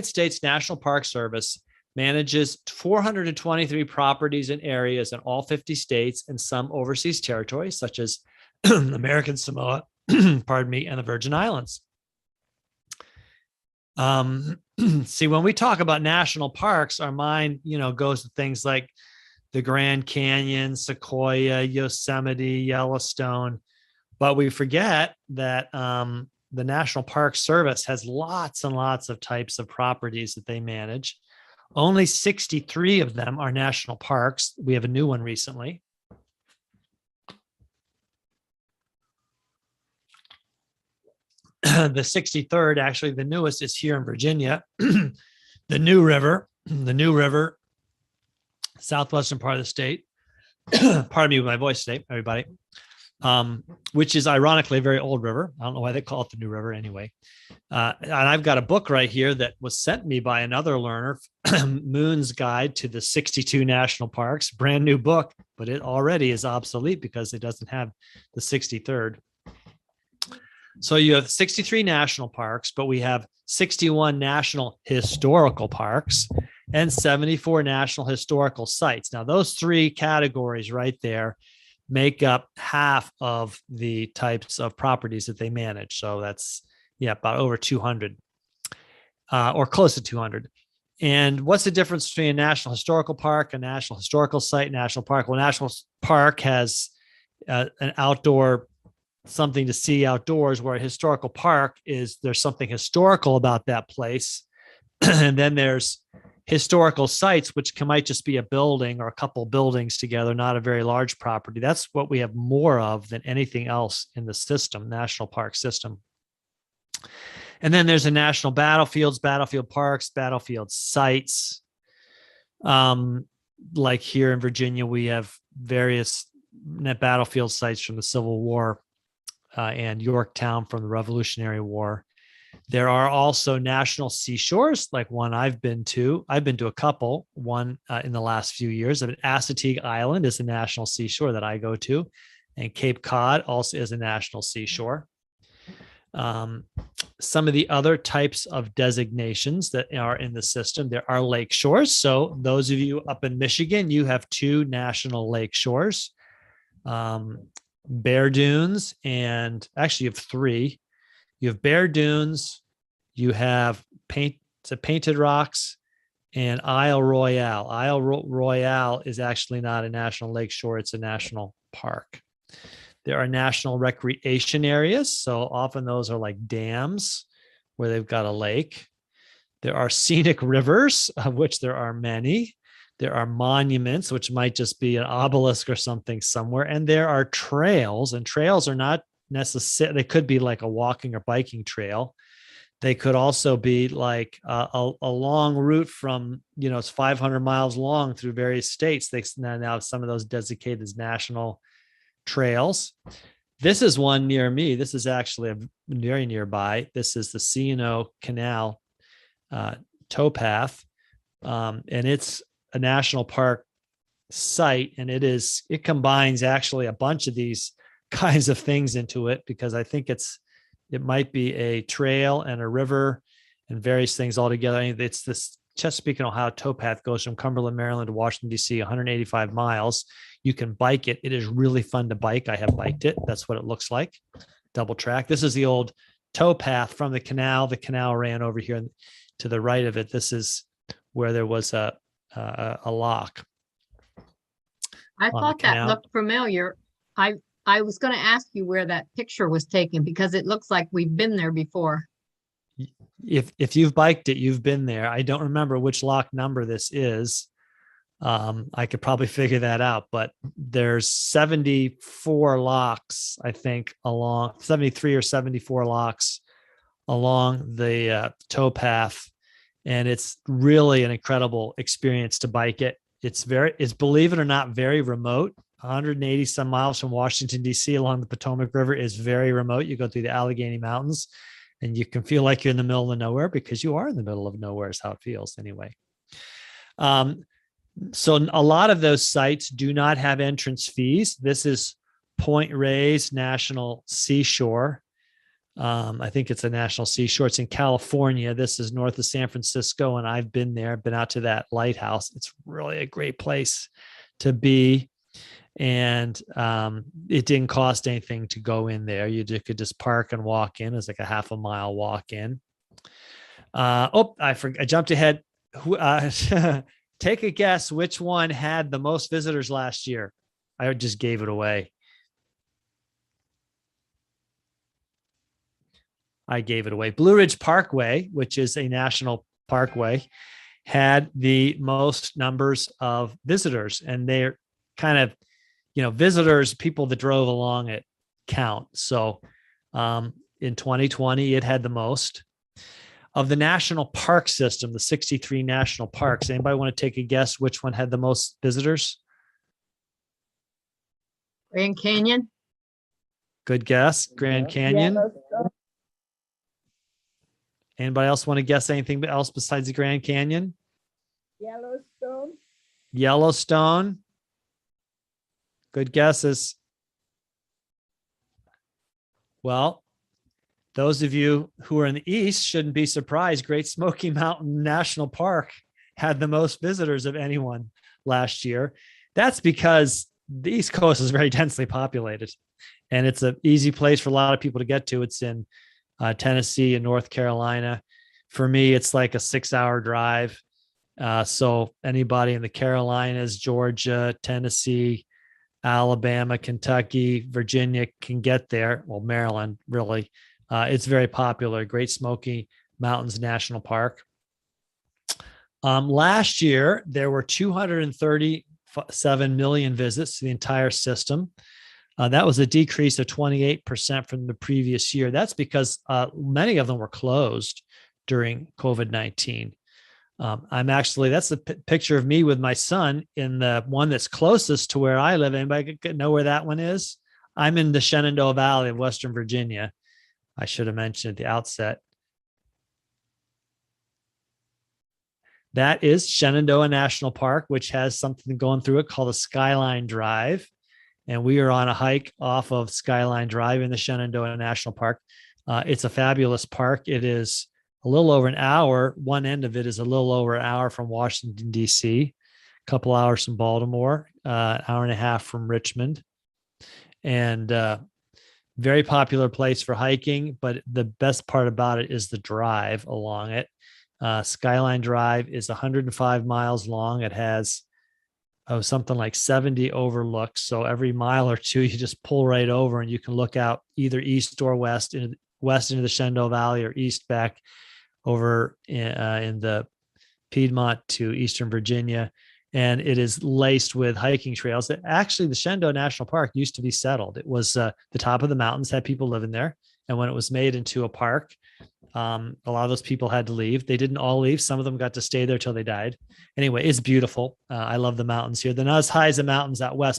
States National Park Service manages 423 properties and areas in all 50 states and some overseas territories, such as American Samoa, pardon me, and the Virgin Islands. See, when we talk about national parks, our mind, goes to things like the Grand Canyon, Sequoia, Yosemite, Yellowstone, but we forget that the National Park Service has lots and lots of types of properties that they manage. Only 63 of them are national parks. We have a new one recently. The 63rd, actually, the newest is here in Virginia. the New River, southwestern part of the state. Pardon me with my voice today, everybody. Which is ironically a very old river. I don't know why they call it the New River anyway. And I've got a book right here that was sent me by another learner, Moon's Guide to the 62 National Parks, brand new book, but it already is obsolete because it doesn't have the 63rd. So you have 63 national parks, but we have 61 national historical parks and 74 national historical sites. Now, those three categories right there make up half of the types of properties that they manage. So that's, about over 200 or close to 200. And what's the difference between a national historical park, a national historical site, national park? Well, national park has an outdoor, something to see outdoors, where a historical park is there's something historical about that place. And then there's historical sites, which might just be a building or a couple buildings together, not a very large property. That's what we have more of than anything else in the system, national park system. And then there's a national battlefields, battlefield parks, battlefield sites. Like here in Virginia, we have various battlefield sites from the Civil War and Yorktown from the Revolutionary War. There are also national seashores, like one I've been to. I've been to a couple, one in the last few years. Assateague Island is a national seashore that I go to, and Cape Cod also is a national seashore. Some of the other types of designations that are in the system, there are lake shores. So those of you up in Michigan, you have two national lake shores, Bear Dunes, and actually you have three. You have Bear Dunes, you have Painted Rocks, and Isle Royale. Isle Royale is actually not a national lake shore, it's a national park. There are national recreation areas, so often those are like dams where they've got a lake. There are scenic rivers, of which there are many. There are monuments, which might just be an obelisk or something somewhere. And there are trails, and trails are not necessarily, they could be like a walking or biking trail. They could also be like a long route from, it's 500 miles long through various states. They now some of those designated as national trails. This is one near me. This is actually very nearby. This is the C&O Canal towpath, and it's a national park site, and it combines actually a bunch of these kinds of things into it, because I think it might be a trail and a river and various things all together. It's this Chesapeake and Ohio towpath, goes from Cumberland, Maryland to Washington, D.C., 185 miles. You can bike it. It is really fun to bike. I have biked it. That's what it looks like. Double track. This is the old towpath from the canal. The canal ran over here to the right of it. This is where there was a lock. I thought that looked familiar. I was going to ask you where that picture was taken, because it looks like we've been there before. If you've biked it, you've been there. I don't remember which lock number this is. I could probably figure that out, but there's 74 locks, I think, along 73 or 74 locks along the towpath. And it's really an incredible experience to bike it. It's believe it or not, very remote. 180 some miles from Washington, D.C. along the Potomac River is very remote. You go through the Allegheny Mountains and you can feel like you're in the middle of nowhere, because you are in the middle of nowhere is how it feels anyway. So a lot of those sites do not have entrance fees. This is Point Reyes National Seashore. I think it's a national seashore. It's in California. This is north of San Francisco, and I've been there, been out to that lighthouse. It's really a great place to be. And it didn't cost anything to go in there. You could just park and walk in. It's like a half a mile walk in. I jumped ahead. Take a guess which one had the most visitors last year. I just gave it away. Blue Ridge Parkway, which is a national parkway, had the most numbers of visitors, and they're kind of, visitors, people that drove along it count. So in 2020, it had the most. Of the national park system, the 63 national parks, anybody want to take a guess which one had the most visitors? Grand Canyon. Good guess. Grand Canyon. Anybody else want to guess anything else besides the Grand Canyon? Yellowstone. Good guesses. Well, those of you who are in the East shouldn't be surprised. Great Smoky Mountain National Park had the most visitors of anyone last year. That's because the East Coast is very densely populated, and it's an easy place for a lot of people to get to. It's in Tennessee and North Carolina. For me, it's like a 6-hour drive. So anybody in the Carolinas, Georgia, Tennessee, Alabama, Kentucky, Virginia can get there. Well, Maryland, really. It's very popular. Great Smoky Mountains National Park. Last year, there were 237 million visits to the entire system. That was a decrease of 28% from the previous year. That's because many of them were closed during COVID-19. That's a picture of me with my son in the one that's closest to where I live. Anybody know where that one is? I'm in the Shenandoah Valley of Western Virginia. I should have mentioned at the outset. That is Shenandoah National Park, which has something going through it called a Skyline Drive. And we are on a hike off of Skyline Drive in the Shenandoah National Park. It's a fabulous park. It is a little over an hour. One end of it is a little over an hour from Washington, D.C., a couple hours from Baltimore, an hour and a half from Richmond. And very popular place for hiking, but the best part about it is the drive along it. Skyline Drive is 105 miles long. It has something like 70 overlooks. So every mile or two, you just pull right over and you can look out either east or west into the Shenandoah Valley, or east back over in the Piedmont to Eastern Virginia. And it is laced with hiking trails. Actually, the Shenandoah National Park used to be settled. It was the top of the mountains, had people living there. And when it was made into a park, a lot of those people had to leave. They didn't all leave. Some of them got to stay there till they died. Anyway, it's beautiful. I love the mountains here. They're not as high as the mountains out west,